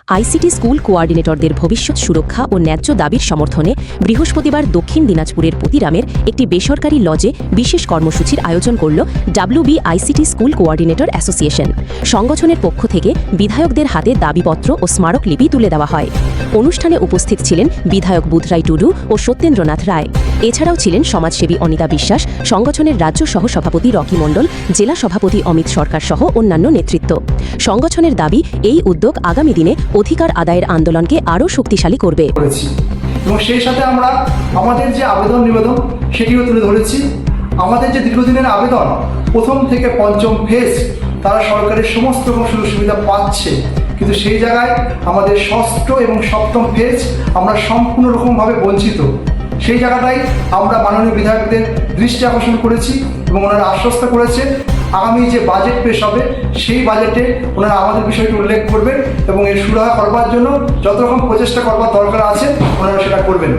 ICT school কোঅর্ডিনেটরদের ভবিষ্যৎ সুরক্ষা ও ন্যায্য দাবির সমর্থনে বৃহস্পতিবার দক্ষিণ দিনাজপুরের পতিরামের একটি বেসরকারি লজে বিশেষ কর্মসূচির আয়োজন করল আইসিটি স্কুল কোঅর্ডিনেটর অ্যাসোসিয়েশন। সংগঠনের পক্ষ থেকে বিধায়কদের হাতে দাবিপত্র ও স্মারকলিপি তুলে দেওয়া হয়। অনুষ্ঠানে উপস্থিত ছিলেন বিধায়ক বুধরাই টুডু ও সত্যেন্দ্রনাথ রায়। এছাড়াও ছিলেন সমাজসেবী অনিতা বিশ্বাস, সংগঠনের রাজ্য সহ সভাপতি রকি মণ্ডল, জেলা সভাপতি অমিত সরকার সহ অন্যান্য নেতৃত্ব। সংগঠনের দাবি, এই উদ্যোগ আগামী দিনে অধিকার আদায়ের আন্দোলনকে আরও শক্তিশালী করবে। এবং সেই সাথে আমরা আমাদের যে আবেদন নিবেদন সেটিও তুলে ধরেছি। আমাদের যে দীর্ঘদিনের আবেদন, প্রথম থেকে পঞ্চম ফেজ তারা সরকারের সমস্ত রকম সুযোগ সুবিধা পাচ্ছে, কিন্তু সেই জায়গায় আমাদের ষষ্ঠ এবং সপ্তম ফেজ আমরা সম্পূর্ণ রকমভাবে বঞ্চিত। সেই জায়গাটাই আমরা মাননীয় বিধায়কদের দৃষ্টি আকর্ষণ করেছি এবং ওনারা আশ্বস্ত করেছেন আগামী যে বাজেট পেশ হবে সেই বাজেটে ওনারা আমাদের বিষয়টি উল্লেখ করবেন এবং এর সুরাহা করবার জন্য যত রকম প্রচেষ্টা করবার দরকার আছে ওনারা সেটা করবেন।